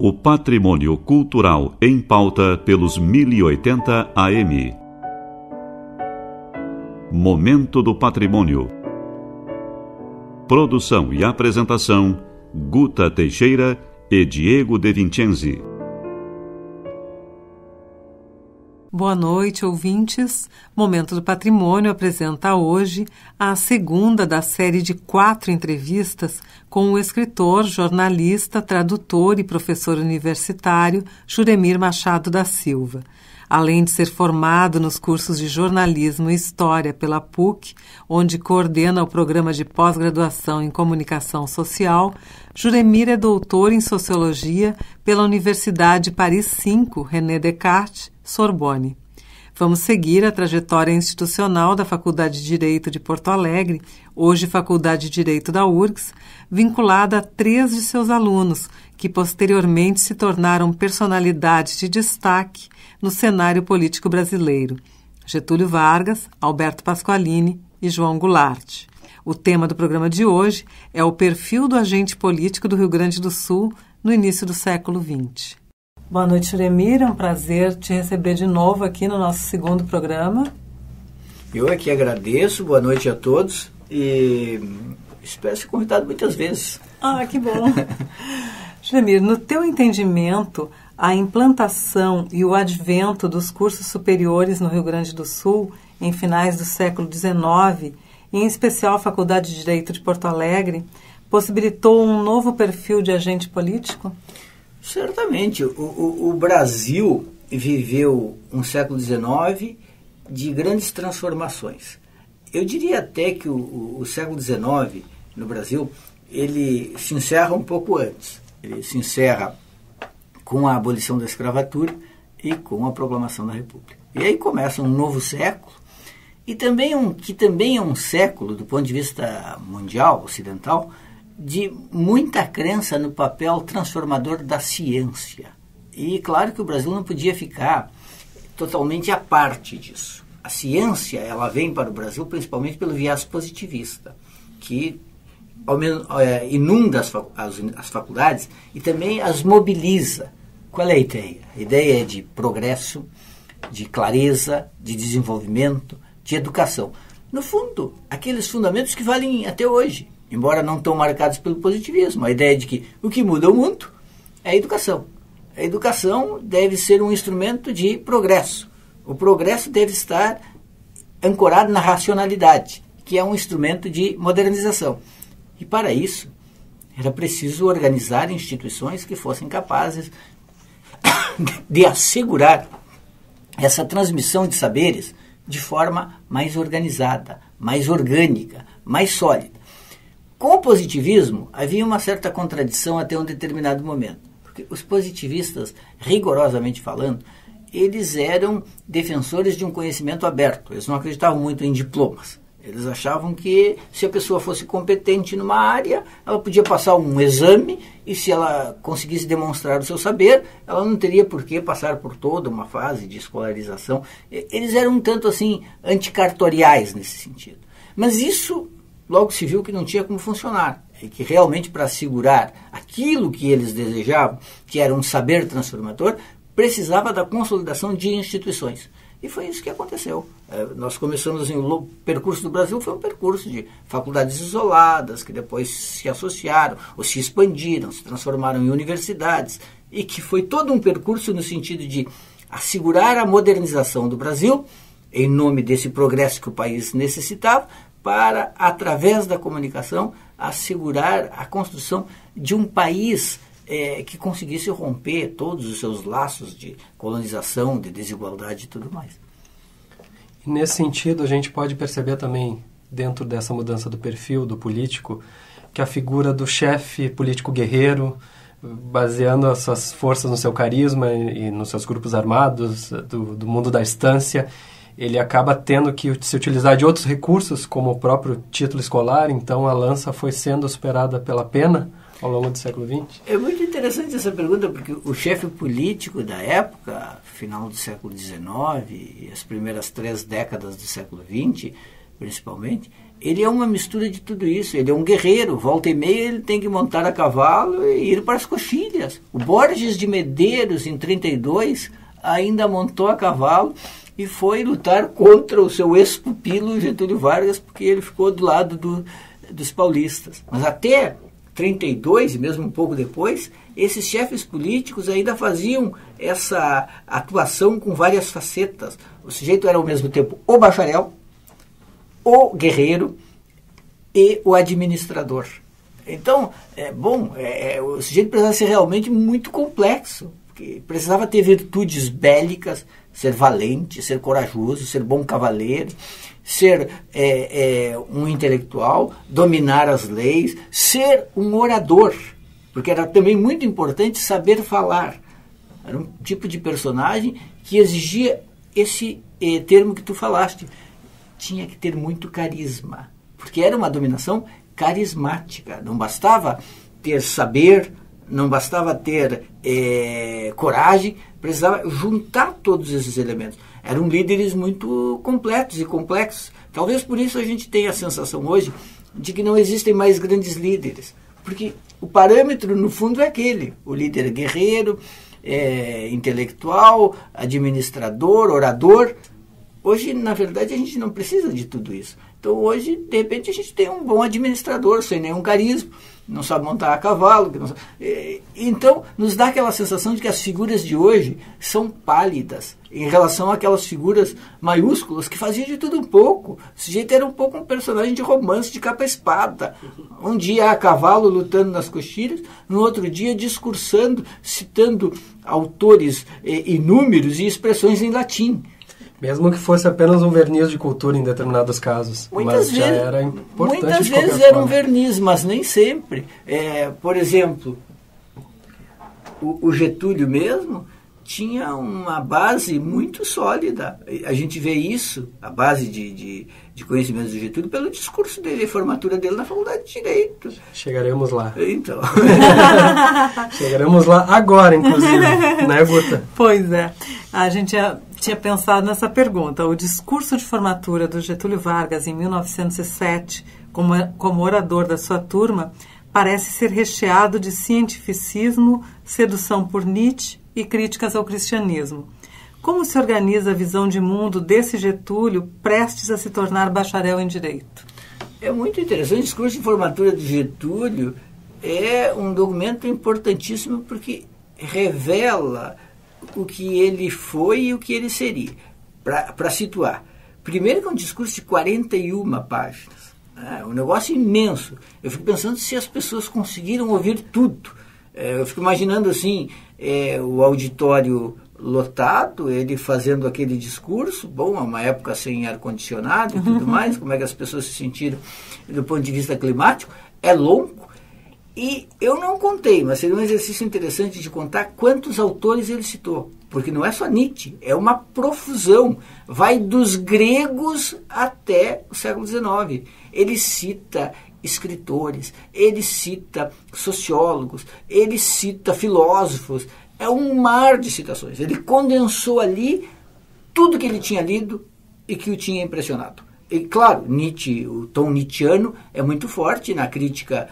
O patrimônio cultural em pauta pelos 1080 AM. Momento do Patrimônio. Produção e apresentação: Guta Teixeira e Diego De Vincenzi. Boa noite, ouvintes. Momento do Patrimônio apresenta hoje a segunda da série de 4 entrevistas com o escritor, jornalista, tradutor e professor universitário Juremir Machado da Silva. Além de ser formado nos cursos de jornalismo e história pela PUC, onde coordena o programa de pós-graduação em comunicação social, Juremir é doutor em sociologia pela Universidade Paris V, René Descartes, Sorbonne. Vamos seguir a trajetória institucional da Faculdade de Direito de Porto Alegre, hoje Faculdade de Direito da URGS, vinculada a 3 de seus alunos, que posteriormente se tornaram personalidades de destaque no cenário político brasileiro: Getúlio Vargas, Alberto Pasqualini e João Goulart. O tema do programa de hoje é o perfil do agente político do Rio Grande do Sul no início do século XX. Boa noite, Juremir. É um prazer te receber de novo aqui no nosso segundo programa. Eu aqui agradeço. Boa noite a todos e espero ser convidado muitas vezes. Ah, que bom. Juremir, no teu entendimento, a implantação e o advento dos cursos superiores no Rio Grande do Sul em finais do século XIX, em especial a Faculdade de Direito de Porto Alegre, possibilitou um novo perfil de agente político? Certamente. O Brasil viveu um século XIX de grandes transformações. Eu diria até que o século XIX, no Brasil, ele se encerra um pouco antes. Ele se encerra com a abolição da escravatura e com a proclamação da República. E aí começa um novo século, e que também é um século, do ponto de vista mundial, ocidental, de muita crença no papel transformador da ciência. E claro que o Brasil não podia ficar totalmente à parte disso. A ciência, ela vem para o Brasil principalmente pelo viés positivista, que ao menos, inunda as faculdades e também as mobiliza. Qual é a ideia? A ideia é de progresso, de clareza, de desenvolvimento, de educação. No fundo, aqueles fundamentos que valem até hoje, embora não tão marcados pelo positivismo. A ideia de que o que muda o mundo é a educação. A educação deve ser um instrumento de progresso. O progresso deve estar ancorado na racionalidade, que é um instrumento de modernização. E para isso, era preciso organizar instituições que fossem capazes de assegurar essa transmissão de saberes de forma mais organizada, mais orgânica, mais sólida. Com o positivismo, havia uma certa contradição até um determinado momento. Porque os positivistas, rigorosamente falando, eles eram defensores de um conhecimento aberto. Eles não acreditavam muito em diplomas. Eles achavam que se a pessoa fosse competente numa área, ela podia passar um exame e se ela conseguisse demonstrar o seu saber, ela não teria por que passar por toda uma fase de escolarização. Eles eram um tanto assim anticartoriais nesse sentido. Mas isso logo se viu que não tinha como funcionar, e que realmente para assegurar aquilo que eles desejavam, que era um saber transformador, precisava da consolidação de instituições. E foi isso que aconteceu. Nós começamos assim, o percurso do Brasil foi um percurso de faculdades isoladas, que depois se associaram, ou se expandiram, se transformaram em universidades, e que foi todo um percurso no sentido de assegurar a modernização do Brasil, em nome desse progresso que o país necessitava, para, através da comunicação, assegurar a construção de um país que conseguisse romper todos os seus laços de colonização, de desigualdade e tudo mais. E nesse sentido, a gente pode perceber também, dentro dessa mudança do perfil do político, que a figura do chefe político guerreiro, baseando as suas forças no seu carisma e nos seus grupos armados, do mundo da estância, ele acaba tendo que se utilizar de outros recursos, como o próprio título escolar. Então a lança foi sendo superada pela pena ao longo do século XX? É muito interessante essa pergunta, porque o chefe político da época, final do século XIX e as primeiras 3 décadas do século XX, principalmente, ele é uma mistura de tudo isso. Ele é um guerreiro, volta e meia ele tem que montar a cavalo e ir para as coxilhas. O Borges de Medeiros, em 32, ainda montou a cavalo e foi lutar contra o seu ex-pupilo Getúlio Vargas, porque ele ficou do lado dos paulistas. Mas até 32, e mesmo um pouco depois, esses chefes políticos ainda faziam essa atuação com várias facetas. O sujeito era ao mesmo tempo o bacharel, o guerreiro e o administrador. Então, o sujeito precisava ser realmente muito complexo, porque precisava ter virtudes bélicas, ser valente, ser corajoso, ser bom cavaleiro, ser um intelectual, dominar as leis, ser um orador, porque era também muito importante saber falar. Era um tipo de personagem que exigia esse termo que tu falaste. Tinha que ter muito carisma, porque era uma dominação carismática. Não bastava ter saber, não bastava ter coragem, precisava juntar todos esses elementos. Eram líderes muito completos e complexos. Talvez por isso a gente tenha a sensação hoje de que não existem mais grandes líderes, porque o parâmetro, no fundo, é aquele: o líder guerreiro, intelectual, administrador, orador. Hoje, na verdade, a gente não precisa de tudo isso. Então, hoje, de repente, a gente tem um bom administrador, sem nenhum carisma, não sabe montar a cavalo. Então, nos dá aquela sensação de que as figuras de hoje são pálidas em relação àquelas figuras maiúsculas que faziam de tudo um pouco. O sujeito era um pouco um personagem de romance, de capa-espada. Um dia a cavalo lutando nas coxilhas, no outro dia discursando, citando autores inúmeros e expressões em latim. Mesmo que fosse apenas um verniz de cultura em determinados casos. Muitas vezes, já era importante. Muitas vezes era um verniz, mas nem sempre. Por exemplo, o Getúlio mesmo tinha uma base muito sólida. A gente vê isso, a base de conhecimentos do Getúlio, pelo discurso dele, a formatura dele na Faculdade de Direito. Chegaremos lá. Então. Chegaremos lá agora, inclusive, né, Guta? Pois é. A gente tinha pensado nessa pergunta. O discurso de formatura do Getúlio Vargas em 1907, como orador da sua turma, parece ser recheado de cientificismo, sedução por Nietzsche e críticas ao cristianismo. Como se organiza a visão de mundo desse Getúlio prestes a se tornar bacharel em Direito? É muito interessante. O discurso de formatura do Getúlio é um documento importantíssimo porque revela o que ele foi e o que ele seria. Para situar. Primeiro que é um discurso de 41 páginas. Um negócio imenso. Eu fico pensando se as pessoas conseguiram ouvir tudo. Eu fico imaginando assim, o auditório lotado, ele fazendo aquele discurso. Bom, é uma época sem ar-condicionado e tudo mais, como é que as pessoas se sentiram do ponto de vista climático. É longo. E eu não contei, mas seria um exercício interessante de contar quantos autores ele citou. Porque não é só Nietzsche, é uma profusão. Vai dos gregos até o século XIX. Ele cita escritores, ele cita sociólogos, ele cita filósofos. É um mar de citações. Ele condensou ali tudo que ele tinha lido e que o tinha impressionado. E, claro, Nietzsche, o tom nietzschiano é muito forte na crítica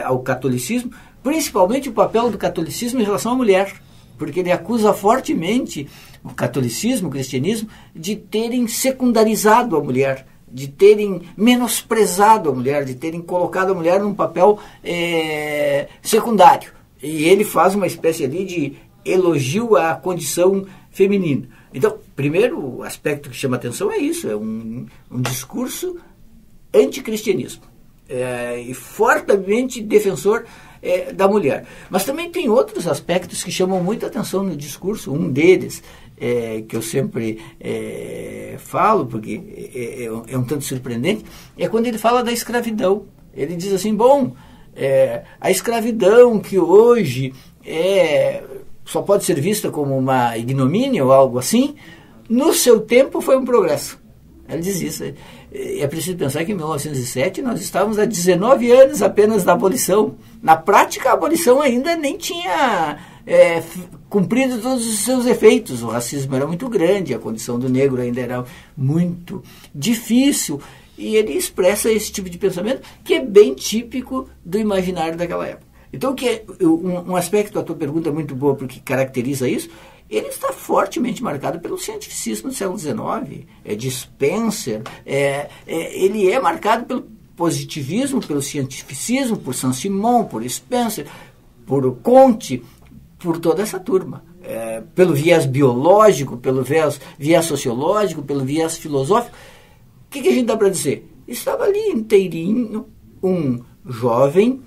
ao catolicismo, principalmente o papel do catolicismo em relação à mulher, porque ele acusa fortemente o catolicismo, o cristianismo, de terem secundarizado a mulher, de terem menosprezado a mulher, de terem colocado a mulher num papel secundário. E ele faz uma espécie ali de elogio à condição feminina. Então, primeiro aspecto que chama atenção é isso, é um discurso anticristianismo. E fortemente defensor da mulher. Mas também tem outros aspectos que chamam muita atenção no discurso. Um deles, que eu sempre falo, porque é um tanto surpreendente, é quando ele fala da escravidão. Ele diz assim, a escravidão que hoje só pode ser vista como uma ignomínia ou algo assim, no seu tempo foi um progresso. Ele diz isso. É preciso pensar que em 1907 nós estávamos há 19 anos apenas da abolição. Na prática, a abolição ainda nem tinha cumprido todos os seus efeitos. O racismo era muito grande, a condição do negro ainda era muito difícil. e ele expressa esse tipo de pensamento que é bem típico do imaginário daquela época. Então, um aspecto da tua pergunta muito boa, porque caracteriza isso, ele está fortemente marcado pelo cientificismo do século XIX, de Spencer, ele é marcado pelo positivismo, pelo cientificismo, por Saint-Simon, por Spencer, por Comte, por toda essa turma. Pelo viés biológico, pelo viés sociológico, pelo viés filosófico. O que a gente dá para dizer? Estava ali inteirinho um jovem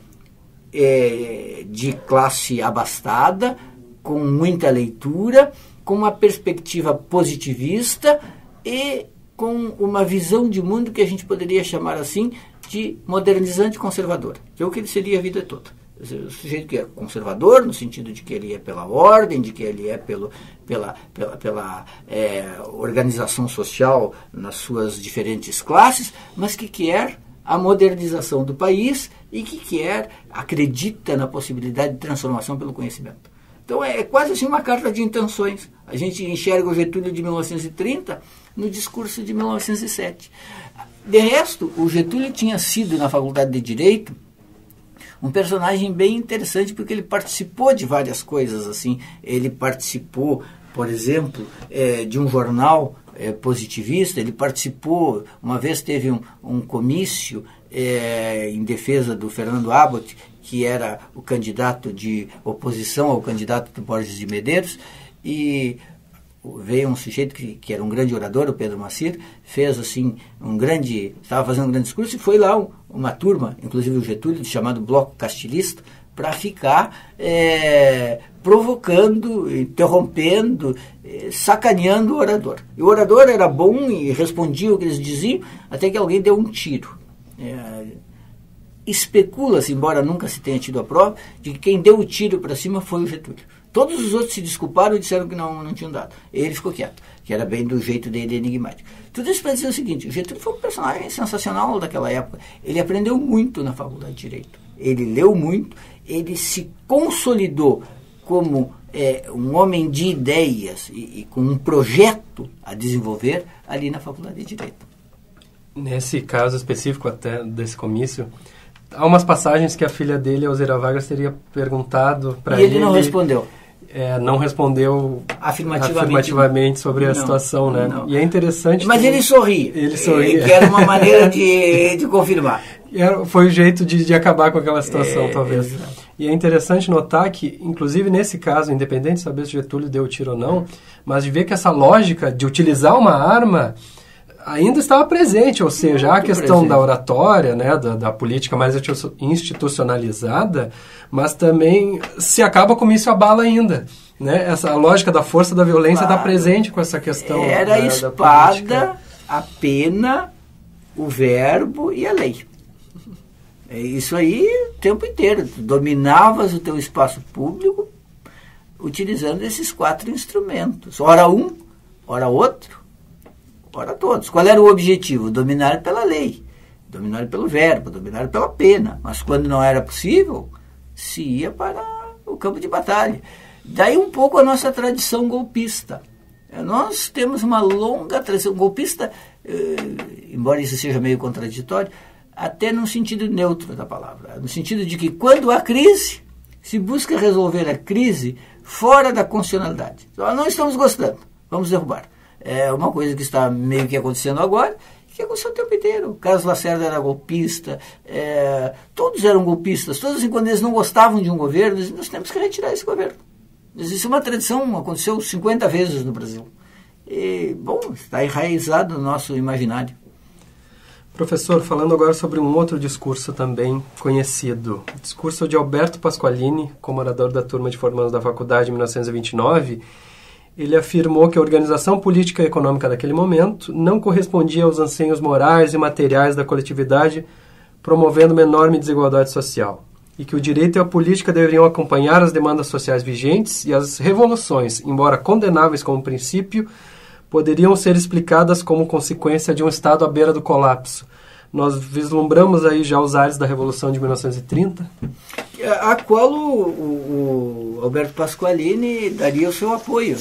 de classe abastada, com muita leitura, com uma perspectiva positivista e com uma visão de mundo que a gente poderia chamar assim de modernizante conservador, que é o que ele seria a vida toda. O sujeito que é conservador, no sentido de que ele é pela ordem, de que ele é pela organização social nas suas diferentes classes, mas que quer a modernização do país e que acredita na possibilidade de transformação pelo conhecimento. Então é quase assim uma carta de intenções. A gente enxerga o Getúlio de 1930 no discurso de 1907. De resto, o Getúlio tinha sido, na Faculdade de Direito, um personagem bem interessante, porque ele participou de várias coisas. Assim. Ele participou, por exemplo, de um jornal positivista. Ele participou, uma vez teve um comício em defesa do Fernando Abbott, que era o candidato de oposição ao candidato do Borges de Medeiros, e veio um sujeito que era um grande orador, o Pedro Macir, fez assim estava fazendo um grande discurso, e foi lá uma turma, inclusive o Getúlio, chamado Bloco Castilhista, para ficar provocando, interrompendo, sacaneando o orador. E o orador era bom e respondia o que eles diziam, até que alguém deu um tiro. Especula-se, embora nunca se tenha tido a prova, de que quem deu o tiro para cima foi o Getúlio. Todos os outros se desculparam e disseram que não tinham dado. Ele ficou quieto, que era bem do jeito dele enigmático. Tudo isso para dizer o seguinte: o Getúlio foi um personagem sensacional daquela época. Ele aprendeu muito na Faculdade de Direito. Ele leu muito, ele se consolidou como um homem de ideias e com um projeto a desenvolver ali na Faculdade de Direito. Nesse caso específico até desse comício, há umas passagens que a filha dele, Alzira Vargas, teria perguntado para ele. E ele não respondeu. Não respondeu afirmativamente sobre a situação, né? Não. E é interessante... Mas ele sorria. Ele sorria. Que era uma maneira de confirmar. Foi o jeito de acabar com aquela situação, talvez. E é interessante notar que, inclusive nesse caso, independente de saber se Getúlio deu o tiro ou não, mas de ver que essa lógica de utilizar uma arma ainda estava presente, ou seja, a questão da oratória, né, da política mais institucionalizada, mas também se acaba com isso a bala ainda. Né? A lógica da força da violência está presente com essa questão. Era a espada, a pena, o verbo e a lei. Isso aí o tempo inteiro. Tu dominavas o teu espaço público utilizando esses 4 instrumentos. Ora um, ora outro, ora todos. Qual era o objetivo? Dominar pela lei, dominar pelo verbo, dominar pela pena. Mas quando não era possível, se ia para o campo de batalha. Daí um pouco a nossa tradição golpista. Nós temos uma longa tradição golpista, embora isso seja meio contraditório, até no sentido neutro da palavra. No sentido de que quando há crise, se busca resolver a crise fora da constitucionalidade. Nós não estamos gostando, vamos derrubar. É uma coisa que está meio que acontecendo agora, que aconteceu o tempo inteiro. O Carlos Lacerda era golpista, todos eram golpistas, todos quando eles não gostavam de um governo, nós temos que retirar esse governo. Existe uma tradição, aconteceu 50 vezes no Brasil. E, bom, está enraizado no nosso imaginário. Professor, falando agora sobre um outro discurso também conhecido, o discurso de Alberto Pasqualini, como orador da turma de formandos da faculdade em 1929, ele afirmou que a organização política e econômica daquele momento não correspondia aos anseios morais e materiais da coletividade, promovendo uma enorme desigualdade social, e que o direito e a política deveriam acompanhar as demandas sociais vigentes e as revoluções, embora condenáveis como princípio, poderiam ser explicadas como consequência de um Estado à beira do colapso. Nós vislumbramos aí já os ares da Revolução de 1930? A qual o Alberto Pasqualini daria o seu apoio.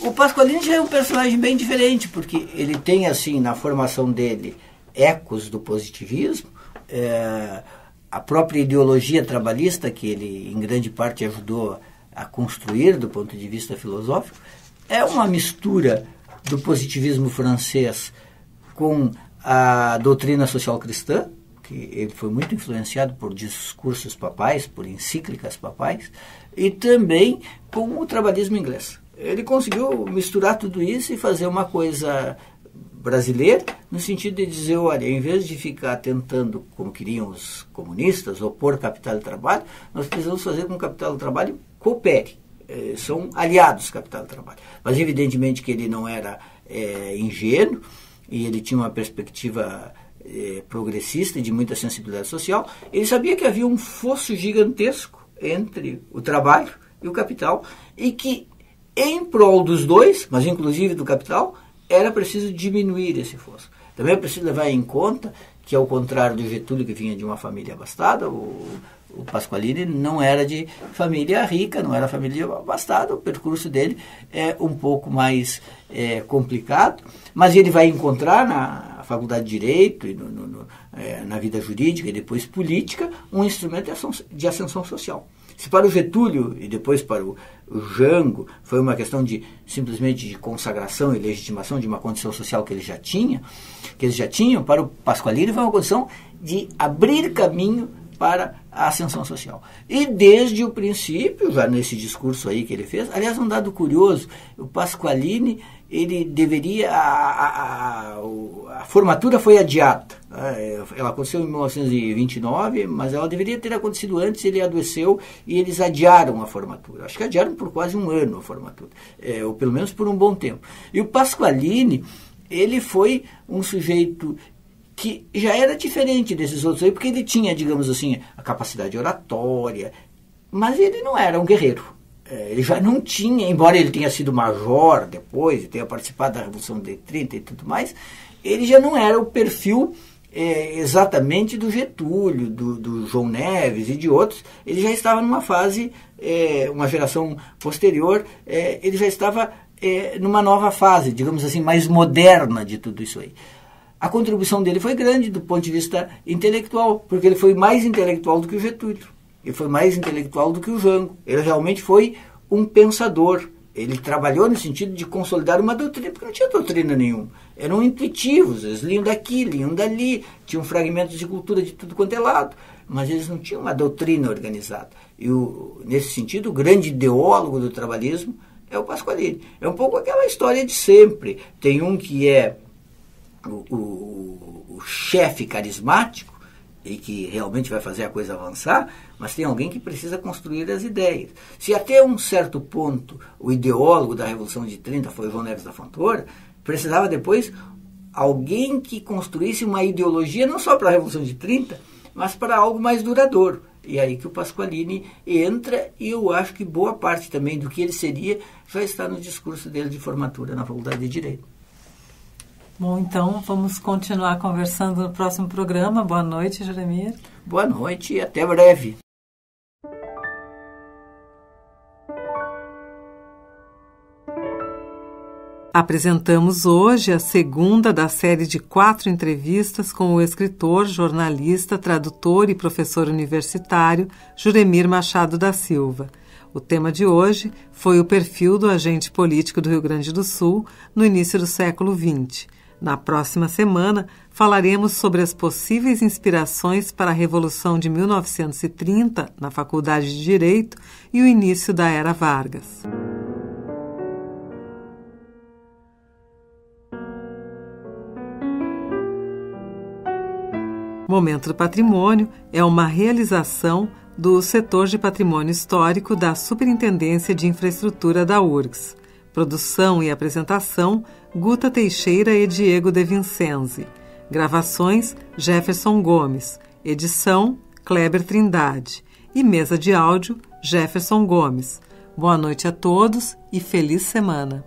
O Pasqualini já é um personagem bem diferente, porque ele tem, assim, na formação dele, ecos do positivismo. A própria ideologia trabalhista, que ele em grande parte ajudou a construir do ponto de vista filosófico, é uma mistura do positivismo francês com a doutrina social cristã, que ele foi muito influenciado por discursos papais, por encíclicas papais, e também com o trabalhismo inglês. Ele conseguiu misturar tudo isso e fazer uma coisa brasileira, no sentido de dizer, olha, em vez de ficar tentando, como queriam os comunistas, opor capital e trabalho, nós precisamos fazer com que o capital e o trabalho coopere. São aliados capital e trabalho. Mas evidentemente que ele não era ingênuo, e ele tinha uma perspectiva progressista e de muita sensibilidade social. Ele sabia que havia um fosso gigantesco entre o trabalho e o capital, e que em prol dos dois, mas inclusive do capital, era preciso diminuir esse fosso. Também é preciso levar em conta que, ao contrário do Getúlio, que vinha de uma família abastada, o Pasqualini não era de família rica, não era família abastada. O percurso dele é um pouco mais complicado, mas ele vai encontrar na Faculdade de Direito e na vida jurídica e depois política um instrumento de ascensão social. Se para o Getúlio e depois para o Jango foi uma questão simplesmente de consagração e legitimação de uma condição social que eles já tinham, para o Pasqualini foi uma condição de abrir caminho para a ascensão social. E desde o princípio, já nesse discurso aí que ele fez, aliás, um dado curioso, o Pasqualini, ele deveria, a formatura foi adiada. Ela aconteceu em 1929, mas ela deveria ter acontecido antes, ele adoeceu e eles adiaram a formatura. Acho que adiaram por quase um ano a formatura, ou pelo menos por um bom tempo. E o Pasqualini, ele foi um sujeito que já era diferente desses outros aí, porque ele tinha, digamos assim, a capacidade oratória, mas ele não era um guerreiro. Ele já não tinha, embora ele tenha sido major depois, e tenha participado da Revolução de 30 e tudo mais, ele já não era o perfil exatamente do Getúlio, do João Neves e de outros. Ele já estava numa fase, uma geração posterior, ele já estava numa nova fase, digamos assim, mais moderna de tudo isso aí. A contribuição dele foi grande do ponto de vista intelectual, porque ele foi mais intelectual do que o Getúlio. Ele foi mais intelectual do que o Jango. Ele realmente foi um pensador. Ele trabalhou no sentido de consolidar uma doutrina, porque não tinha doutrina nenhuma. Eram intuitivos, eles liam daqui, liam dali, tinham fragmentos de cultura de tudo quanto é lado, mas eles não tinham uma doutrina organizada. E, nesse sentido, o grande ideólogo do trabalhismo é o Pasqualini. É um pouco aquela história de sempre. Tem um que é o chefe carismático, e que realmente vai fazer a coisa avançar, mas tem alguém que precisa construir as ideias. Se até um certo ponto o ideólogo da Revolução de 30 foi João Neves da Fontoura, precisava depois alguém que construísse uma ideologia não só para a Revolução de 30, mas para algo mais duradouro. E aí que o Pasqualini entra, e eu acho que boa parte também do que ele seria já está no discurso dele de formatura na Faculdade de Direito. Bom, então vamos continuar conversando no próximo programa. Boa noite, Juremir. Boa noite e até breve. Apresentamos hoje a segunda da série de 4 entrevistas com o escritor, jornalista, tradutor e professor universitário Juremir Machado da Silva. O tema de hoje foi o perfil do agente político do Rio Grande do Sul no início do século XX. Na próxima semana, falaremos sobre as possíveis inspirações para a Revolução de 1930 na Faculdade de Direito e o início da Era Vargas. Momento do Patrimônio é uma realização do setor de patrimônio histórico da Superintendência de Infraestrutura da URGS. Produção e apresentação, Guta Teixeira e Diego De Vincenzi. Gravações, Jefferson Gomes. Edição, Kleber Trindade. E mesa de áudio, Jefferson Gomes. Boa noite a todos e feliz semana.